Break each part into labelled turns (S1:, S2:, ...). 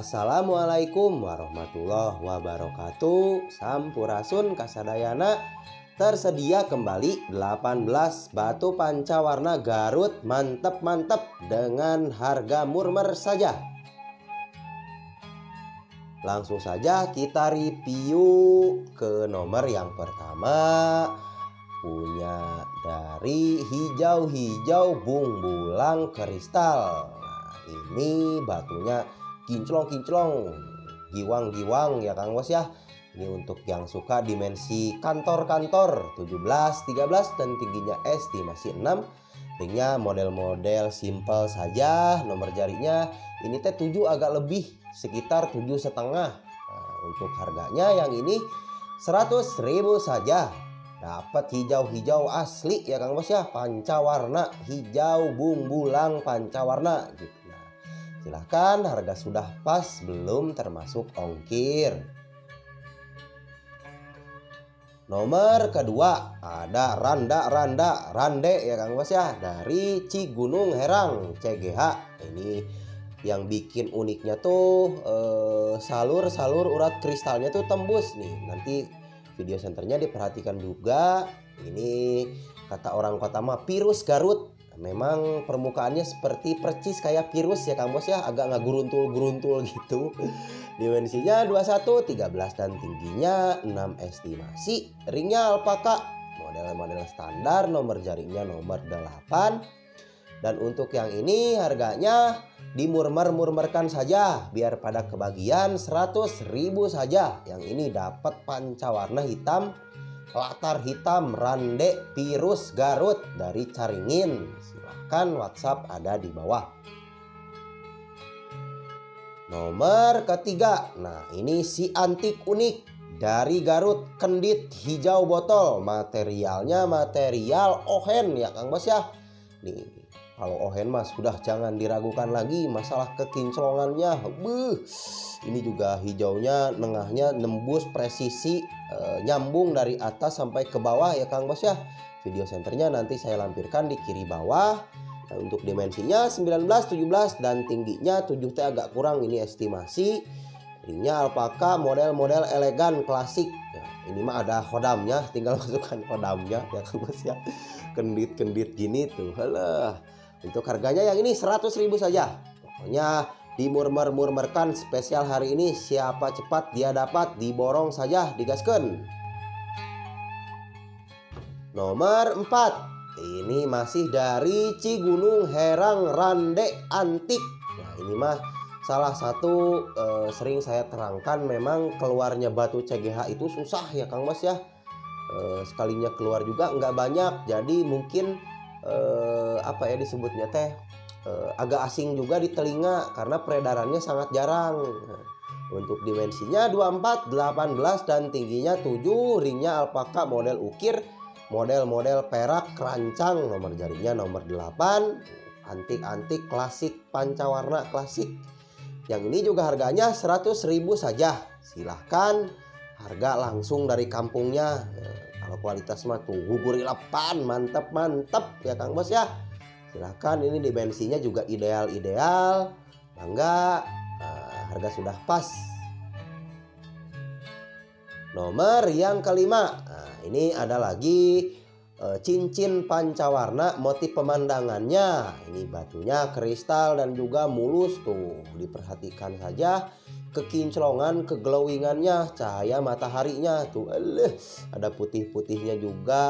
S1: Assalamualaikum warahmatullahi wabarakatuh. Sampurasun kasadayana. Tersedia kembali 18 batu pancawarna Garut mantep-mantep dengan harga murmer saja. Langsung saja kita review ke nomor yang pertama. Punya dari hijau-hijau bung-bulang kristal. Nah, ini batunya kinclong-kinclong, giwang-giwang ya Kang Bos ya. Ini untuk yang suka dimensi kantor-kantor 17, 13 dan tingginya estimasi 6. Ringnya model-model simple saja. Nomor jarinya ini teh 7 agak lebih, sekitar 7,5. Nah, untuk harganya yang ini 100.000 saja. Dapat hijau-hijau asli ya Kang Bos ya, pancawarna hijau bung-bulang pancawarna gitu. Nah, silahkan, harga sudah pas, belum termasuk ongkir. Nomor kedua ada rande ya Kang Bos ya, dari Cigunung Herang CGH. Ini yang bikin uniknya tuh salur urat kristalnya tuh tembus nih. Nanti video senternya diperhatikan juga. Ini kata orang kota mah virus Garut. Memang permukaannya seperti percis kayak virus ya Kang Bos ya, agak nggak guruntul gitu. Dimensinya 21, 13 dan tingginya 6 estimasi. Ringnya alpaka, model standar, nomor jaringnya nomor 8. Dan untuk yang ini harganya dimurmer-murmerkan saja biar pada kebagian 100.000 saja. Yang ini dapat pancawarna hitam, latar hitam rande virus Garut dari Caringin. Silahkan WhatsApp ada di bawah. Nomor ketiga, nah ini si antik unik dari Garut, kendit hijau botol. Materialnya material ohen ya Kang Bos ya. Nih, kalau ohen mas sudah jangan diragukan lagi masalah kekinclongannya. Ini juga hijaunya nengahnya nembus presisi, nyambung dari atas sampai ke bawah ya Kang Bos ya. Video senternya nanti saya lampirkan di kiri bawah. Nah, untuk dimensinya 19, 17 dan tingginya 7 agak kurang, ini estimasi. Ringnya alpaka, model elegan klasik. Nah, ini mah ada hodamnya, tinggal masukkan hodamnya ya Kang Bos ya. Kendit gini tuh. Halah. Untuk harganya yang ini 100.000 saja. Pokoknya dimurmer-murmerkan spesial hari ini. Siapa cepat dia dapat, diborong saja, digaskan. Nomor 4. Ini masih dari Cigunung Herang rande antik. Nah, ini mah salah satu sering saya terangkan, memang keluarnya batu CGH itu susah ya Kang Bos ya. Sekalinya keluar juga nggak banyak. Jadi mungkin apa ya disebutnya teh agak asing juga di telinga karena peredarannya sangat jarang. Untuk dimensinya 24, 18 dan tingginya 7. Ringnya alpaka model ukir, model perak kerancang. Nomor jaringnya nomor 8. Antik klasik, pancawarna klasik. Yang ini juga harganya 100.000 saja. Silahkan, harga langsung dari kampungnya. Kalau kualitas mah tuh gugurilapan, mantep ya Kang Bos ya. Silahkan, ini dimensinya juga ideal. Bangga, harga sudah pas. Nomor yang kelima, nah, ini ada lagi cincin pancawarna, motif pemandangannya. Ini batunya kristal dan juga mulus tuh. Diperhatikan saja kekinclongan, keglowingannya, cahaya mataharinya tuh. Ada putih-putihnya juga.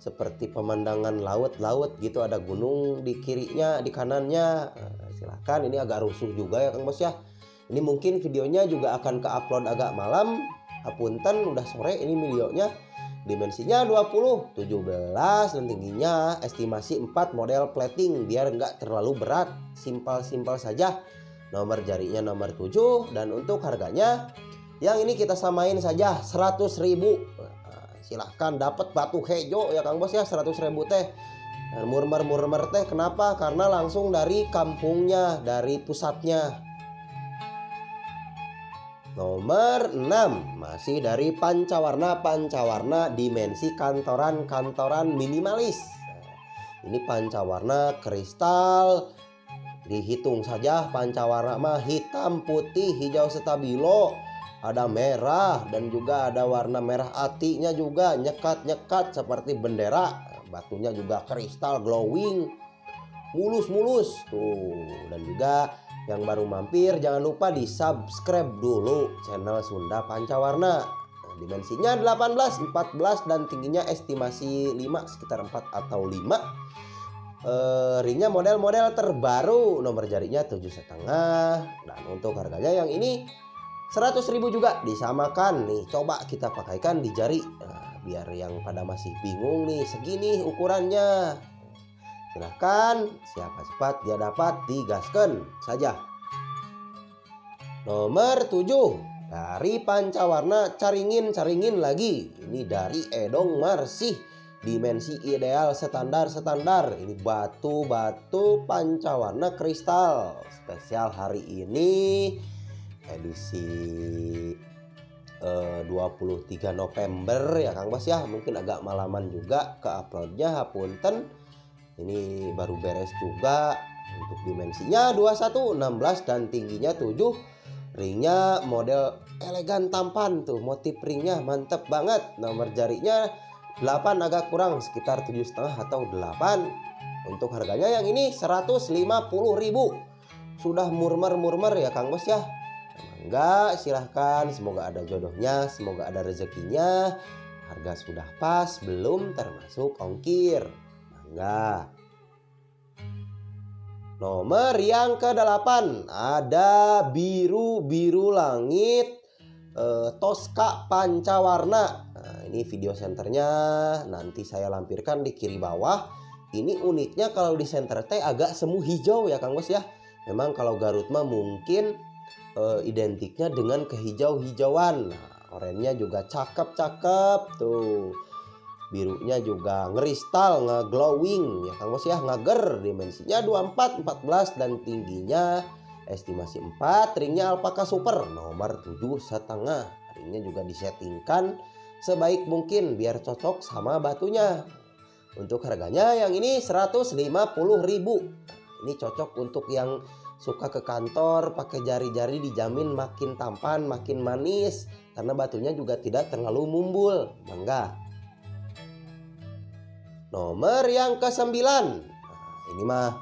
S1: Seperti pemandangan laut gitu, ada gunung di kirinya, di kanannya. Nah, silahkan, ini agak rusuh juga ya Kang Bos ya. Ini mungkin videonya juga akan ke-upload agak malam. Apunten udah sore ini videonya. Dimensinya 20, 17 dan tingginya estimasi 4, model plating biar nggak terlalu berat, simpel saja. Nomor jarinya nomor 7 dan untuk harganya yang ini kita samain saja 100.000. Silahkan, dapat batu hejo ya Kang Bos ya, 100.000 teh. Dan murmer teh kenapa? Karena langsung dari kampungnya, dari pusatnya. Nomor 6 masih dari pancawarna dimensi kantoran minimalis. Ini pancawarna kristal Dihitung saja pancawarna mah hitam, putih, hijau stabilo, ada merah dan juga ada warna merah atinya juga nyekat-nyekat seperti bendera. Batunya juga kristal glowing, mulus-mulus tuh. Dan juga yang baru mampir jangan lupa di subscribe dulu channel Sunda Pancawarna. Dimensinya 18, 14 dan tingginya estimasi 5 sekitar 4 atau 5. Ringnya model-model terbaru, nomor jarinya 7,5, dan untuk harganya yang ini 100.000 juga disamakan nih. Coba kita pakaikan di jari, biar yang pada masih bingung nih segini ukurannya. Silahkan, siapa cepat dia dapat, digaskan saja. Nomor 7 dari Pancawarna Caringin lagi. Ini dari Edong Marsih. Dimensi ideal standar. Ini batu pancawarna kristal spesial hari ini edisi 23 November ya Kang Bos ya. Mungkin agak malaman juga ke uploadnya, hapunten. Ini baru beres juga. Untuk dimensinya 21, 16 dan tingginya 7. Ringnya model elegan tampan tuh, motif ringnya mantep banget. Nomor jarinya 8 agak kurang, sekitar 7,5 atau 8. Untuk harganya yang ini 150.000. Sudah murmer ya Kang Bos ya. Enggak, silahkan, semoga ada jodohnya, semoga ada rezekinya. Harga sudah pas, belum termasuk ongkir. Enggak. Nomor yang ke-8 ada biru langit Tosca Pancawarna. Nah, ini video senternya nanti saya lampirkan di kiri bawah. Ini uniknya kalau di senter teh agak semu hijau ya Kang Bos ya. Memang kalau Garut mah mungkin identiknya dengan kehijau-hijauan. Nah, oranye juga cakep tuh. Birunya juga ngeristal, ngeglowing ya Kang Bos ya, ngager. Dimensinya 24, 14 dan tingginya estimasi 4. Ringnya alpaka super nomor 7,5. Ringnya juga disettingkan sebaik mungkin biar cocok sama batunya. Untuk harganya yang ini 150.000. Ini cocok untuk yang suka ke kantor pakai jari-jari, dijamin makin tampan, makin manis karena batunya juga tidak terlalu mumbul. Mangga. Nomor yang ke-9. Nah, ini mah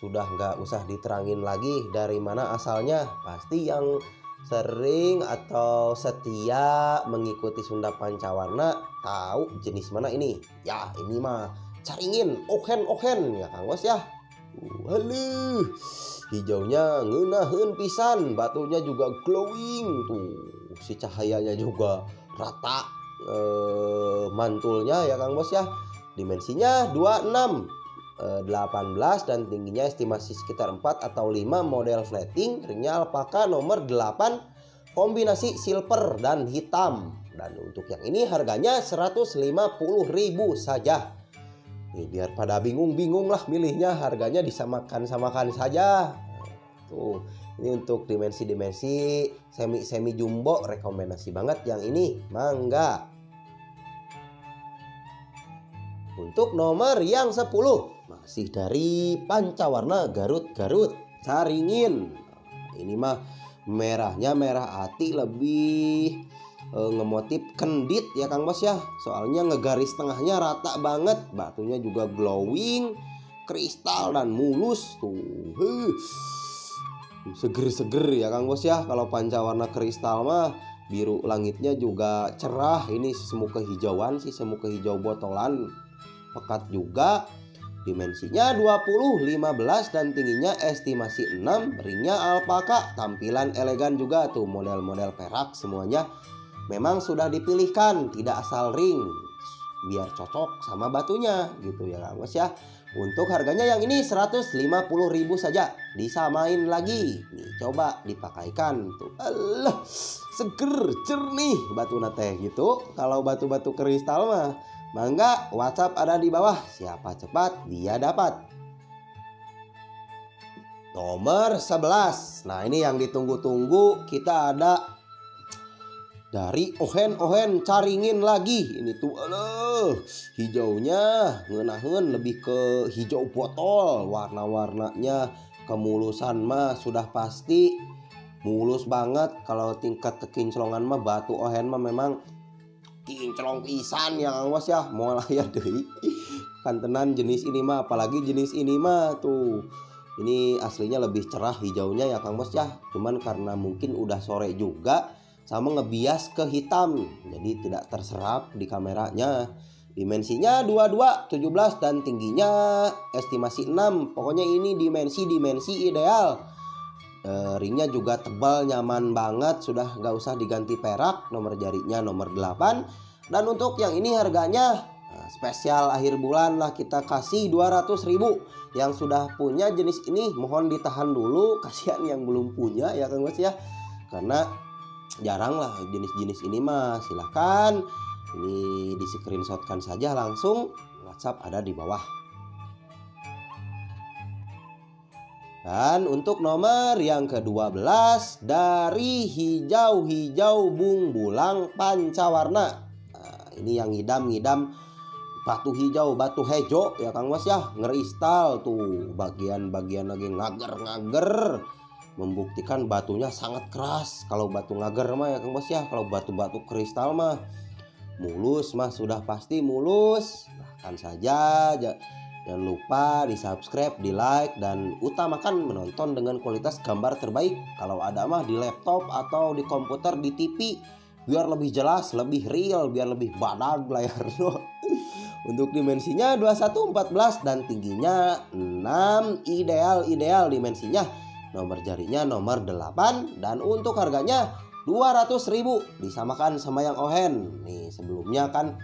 S1: sudah nggak usah diterangin lagi dari mana asalnya. Pasti yang sering atau setia mengikuti Sunda Pancawarna tahu jenis mana ini. Ya ini mah caringin ohen ya Kang Bos ya. Haluh, hijaunya ngeunaheun pisan, batunya juga glowing tuh. Si cahayanya juga rata mantulnya ya Kang Bos ya. Dimensinya 26, 18 dan tingginya estimasi sekitar 4 atau 5. Model flatting, ringnya alpaka nomor 8, kombinasi silver dan hitam. Dan untuk yang ini harganya 150.000 saja. Nih, biar pada bingung lah milihnya, harganya disamakan saja. Tuh, ini untuk dimensi semi jumbo, rekomendasi banget yang ini, mangga. Untuk nomor yang 10 masih dari Pancawarna Garut Caringin. Ini mah merahnya merah ati, lebih ngemotif kendit ya Kang Bos ya. Soalnya ngegaris tengahnya rata banget, batunya juga glowing, kristal dan mulus tuh. Seger ya Kang Bos ya. Kalau Pancawarna kristal mah biru langitnya juga cerah. Ini semu kehijauan sih, semu kehijau botolan. Pekat juga. Dimensinya 20, 15 dan tingginya estimasi 6. Ringnya alpaka, tampilan elegan juga tuh, model-model perak semuanya. Memang sudah dipilihkan, tidak asal ring, biar cocok sama batunya gitu ya Kang Bos ya. Untuk harganya yang ini 150.000 saja, disamain lagi. Nih coba dipakaikan tuh. Allah, seger jernih batu nate gitu. Kalau batu-batu kristal mah mangga, WhatsApp ada di bawah. Siapa cepat dia dapat. Nomor 11. Nah, ini yang ditunggu-tunggu. Kita ada Dari ohen caringin lagi. Ini tuh hijaunya ngeunaheun lebih ke hijau botol. Warna-warnanya kemulusan mah sudah pasti mulus banget. Kalau tingkat kekinclongan mah batu ohen mah memang kinclong pisan ya Kang Bos ya. Moal aya deui. Kantenan jenis ini mah, apalagi jenis ini mah tuh. Ini aslinya lebih cerah hijaunya ya Kang Bos ya. Cuman karena mungkin udah sore juga sama ngebias ke hitam, jadi tidak terserap di kameranya. Dimensinya 22, 17 dan tingginya estimasi 6. Pokoknya ini dimensi ideal. Ringnya juga tebal, nyaman banget, sudah nggak usah diganti perak. Nomor jarinya nomor 8. Dan untuk yang ini harganya spesial akhir bulan lah, kita kasih 200.000. Yang sudah punya jenis ini mohon ditahan dulu, kasihan yang belum punya ya Kang Bos ya, karena jarang lah jenis-jenis ini mah. Silahkan ini di screenshotkan saja langsung, WhatsApp ada di bawah. Dan untuk nomor yang ke-12 dari hijau bung bulang pancawarna. Nah, ini yang ngidam batu hijau, batu hejo ya Kang Bos ya, ngeristal tuh bagian-bagian lagi ngager, membuktikan batunya sangat keras. Kalau batu ngager mah ya Kang Bos ya, kalau batu-batu kristal mah mulus mah sudah pasti mulus. Bahkan saja jangan lupa di subscribe, di like, dan utamakan menonton dengan kualitas gambar terbaik. Kalau ada mah di laptop atau di komputer, di TV, biar lebih jelas, lebih real, biar lebih badag layarnya. Untuk dimensinya 21, 14 dan tingginya 6, ideal dimensinya. Nomor jarinya nomor 8 dan untuk harganya 200.000, disamakan sama yang ohen. Nih sebelumnya kan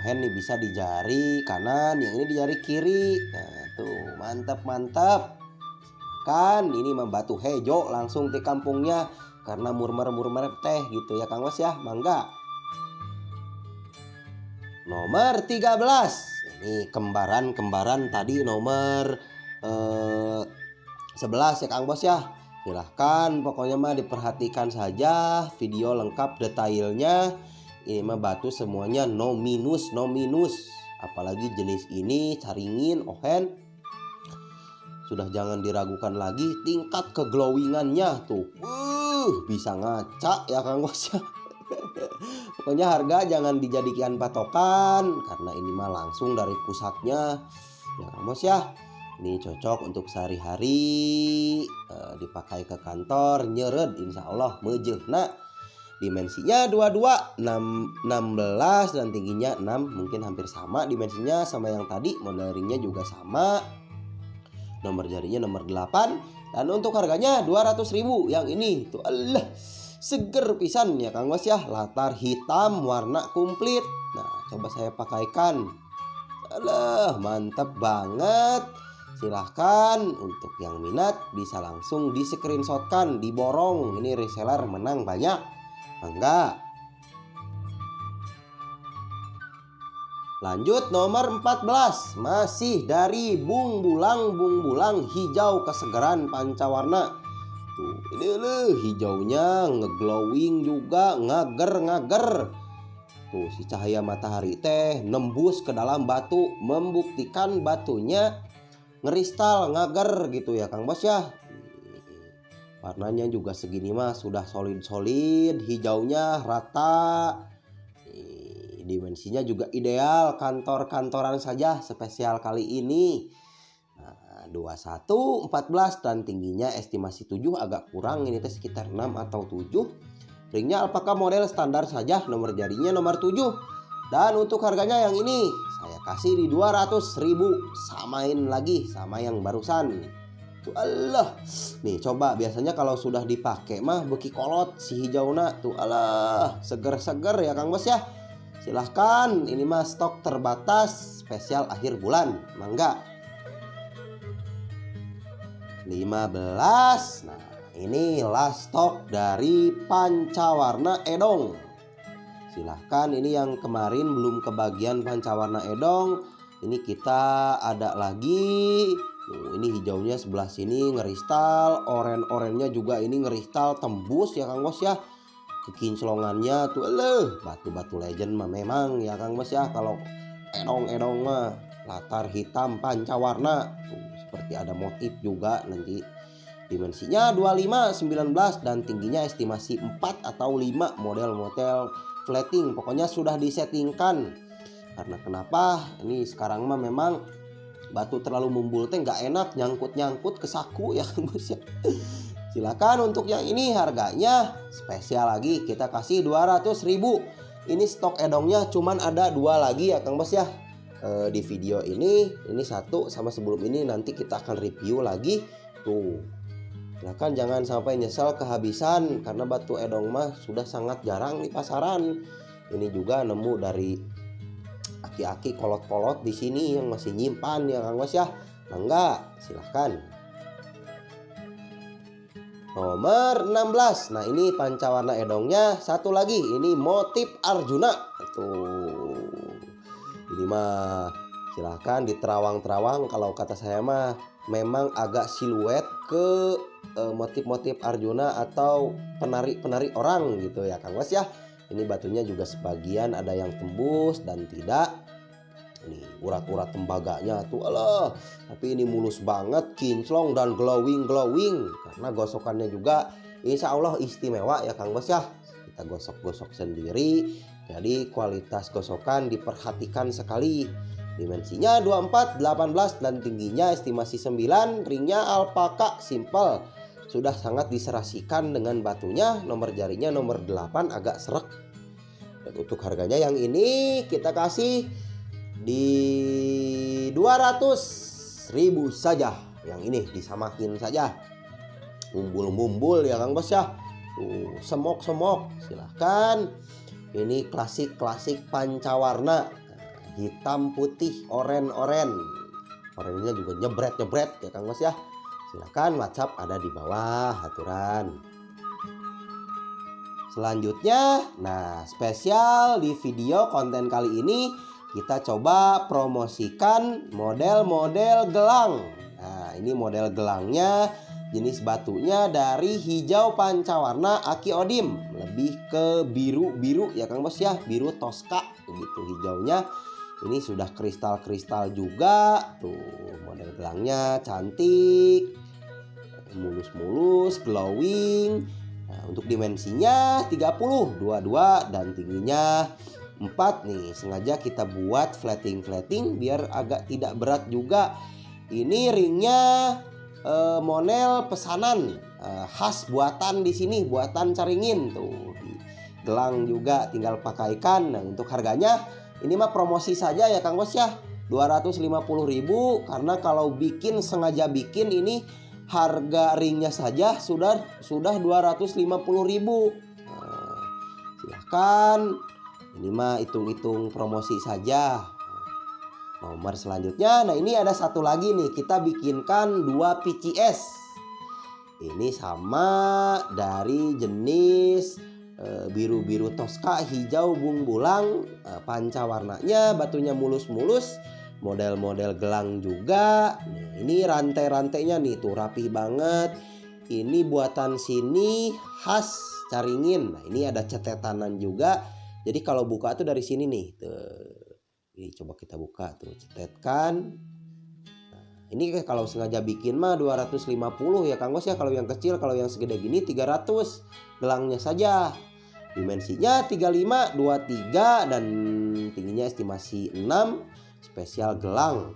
S1: ohen nih bisa di jari kanan, yang ini di jari kiri. Nah tuh mantap kan, ini mah batu hejo langsung di kampungnya karena murmer teh gitu ya Kang Bos ya. Mangga. Nomor 13. Ini kembaran tadi nomor 11 ya Kang Bos ya. Silahkan pokoknya mah diperhatikan saja video lengkap detailnya. Ini mah batu semuanya no minus. Apalagi jenis ini caringin ohen, sudah jangan diragukan lagi tingkat keglowingannya tuh. Bisa ngaca ya Kang Bos ya. Pokoknya harga jangan dijadikan patokan karena ini mah langsung dari pusatnya ya Kang Bos ya. Ini cocok untuk sehari-hari, dipakai ke kantor, nyeret insya Allah mejehna. Dimensinya 22, 16 dan tingginya 6, mungkin hampir sama dimensinya sama yang tadi. Model ringnya juga sama. Nomor jarinya nomor 8 dan untuk harganya 200.000. Yang ini tuh seger pisan ya Kang Bos ya, latar hitam warna komplit. Nah coba saya pakaikan, mantap banget. Silahkan untuk yang minat bisa langsung di screenshotkan, diborong. Ini reseller menang banyak. Mangga. Lanjut nomor 14, masih dari bung bulang hijau kesegaran pancawarna. Tuh, ini hijaunya ngeglowing juga, ngager. Tuh si cahaya matahari teh nembus ke dalam batu, membuktikan batunya ngeristal, ngager gitu ya Kang Bos ya. Warnanya juga segini mah sudah solid, hijaunya rata. Dimensinya juga ideal, kantoran saja spesial kali ini. Nah, 21, 14 dan tingginya estimasi 7, agak kurang ini teh sekitar 6 atau 7. Ringnya alpaka model standar saja, nomor jarinya nomor 7. Dan untuk harganya yang ini saya kasih di 200.000, samain lagi sama yang barusan. Tuh nih coba, biasanya kalau sudah dipakai mah beki kolot si hijauna tuh, seger ya Kang Bos ya. Silahkan, ini mah stok terbatas spesial akhir bulan, mangga. 15. Nah ini last stok dari pancawarna edong. Silahkan, ini yang kemarin belum kebagian pancawarna edong, ini kita ada lagi. Ini hijaunya sebelah sini ngeristal, oren-orennya juga ini ngeristal tembus ya Kang Bos ya. kekinclongannya tuh batu-batu legend mah memang ya Kang Bos ya. Kalau edong-edong mah latar hitam pancawarna tuh, seperti ada motif juga nanti. Dimensinya 25, 19 dan tingginya estimasi 4 atau 5 model-model flatting. Pokoknya sudah disettingkan. Karena kenapa? Ini sekarang mah memang batu terlalu mumbul teh nggak enak, nyangkut-nyangkut ke saku ya Kang Bos ya. Silakan untuk yang ini harganya spesial lagi kita kasih 200.000. Ini stok edongnya cuman ada 2 lagi ya Kang Bos ya. Di video ini satu sama sebelum ini nanti kita akan review lagi tuh. Silakan jangan sampai nyesel kehabisan karena batu edong mah sudah sangat jarang di pasaran. Ini juga nemu dari aki-aki kolot-kolot di sini yang masih nyimpan ya Kang Bos ya. Enggak, silahkan. Nomor 16. Nah, ini pancawarna edongnya satu lagi. Ini motif Arjuna. Tuh. Ini mah silahkan diterawang-terawang. Kalau kata saya mah memang agak siluet ke motif-motif Arjuna atau penari-penari orang gitu ya Kang Bos ya. Ini batunya juga sebagian ada yang tembus dan tidak. Ini urat-urat tembaganya tuh tapi ini mulus banget, kinclong dan glowing karena gosokannya juga insya Allah istimewa ya Kang Bos ya. Kita gosok-gosok sendiri, jadi kualitas gosokan diperhatikan sekali. Dimensinya 24, 18 dan tingginya estimasi 9, ringnya alpaka simple. Sudah sangat diserasikan dengan batunya, nomor jarinya nomor 8 agak serak. Dan untuk harganya yang ini kita kasih di 200.000 saja. Yang ini disamakin saja. Mumbul-mumbul ya Kang Bos ya. Semok-semok. Silahkan. Ini klasik pancawarna. Hitam, putih, oren. Orennya juga nyebret ya Kang Bos ya. Silakan WhatsApp ada di bawah aturan. Selanjutnya, nah spesial di video konten kali ini kita coba promosikan model-model gelang. Nah, ini model gelangnya jenis batunya dari hijau pancawarna Aki Odim, lebih ke biru ya Kang Bos ya, biru Tosca begitu hijaunya. Ini sudah kristal-kristal juga. Tuh, model gelangnya cantik. Mulus-mulus, glowing. Nah, untuk dimensinya 30, 22 dan tingginya 4 nih. Sengaja kita buat flatting biar agak tidak berat juga. Ini ringnya monel pesanan khas buatan di sini, buatan Caringin tuh. Gelang juga tinggal pakaikan. Nah, untuk harganya ini mah promosi saja ya Kang Bos ya. 250.000 karena kalau sengaja bikin ini harga ringnya saja sudah 250.000. Nah, silahkan. Ini mah hitung-hitung promosi saja. Nomor selanjutnya, nah ini ada satu lagi nih, kita bikinkan 2 PCS. Ini sama dari jenis biru-biru Tosca, hijau bumbulang, pancawarnanya batunya mulus-mulus, model-model gelang juga. Nah, ini rantai-rantainya nih tuh rapi banget. Ini buatan sini khas Caringin. Nah, ini ada cetetanan juga. Jadi kalau buka tuh dari sini nih. Ini coba kita buka tuh, cetetkan. Nah, ini kalau sengaja bikin mah 250 ya Kang Bos ya. Kalau yang kecil, kalau yang segede gini 300 gelangnya saja. Dimensinya 35, 23 dan tingginya estimasi 6, spesial gelang.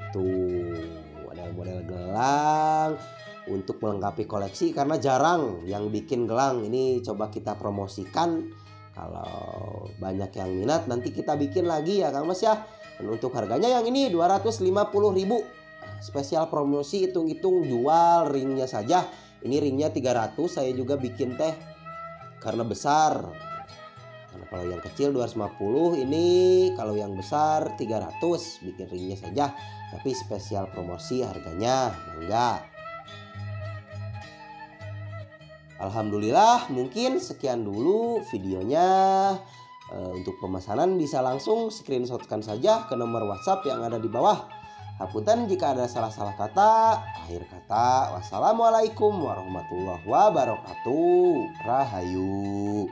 S1: Tuh, model-model gelang untuk melengkapi koleksi karena jarang yang bikin gelang. Ini coba kita promosikan. Kalau banyak yang minat nanti kita bikin lagi ya Kang Bos ya. Dan untuk harganya yang ini 250.000. Spesial promosi, hitung-hitung jual ringnya saja. Ini ringnya 300, saya juga bikin teh karena besar. Karena kalau yang kecil 250, ini kalau yang besar 300 bikin ringnya saja. Tapi spesial promosi harganya enggak. Alhamdulillah, mungkin sekian dulu videonya. Untuk pemesanan bisa langsung screenshotkan saja ke nomor WhatsApp yang ada di bawah. Hapunten jika ada salah-salah kata. Akhir kata, wassalamualaikum warahmatullahi wabarakatuh. Rahayu.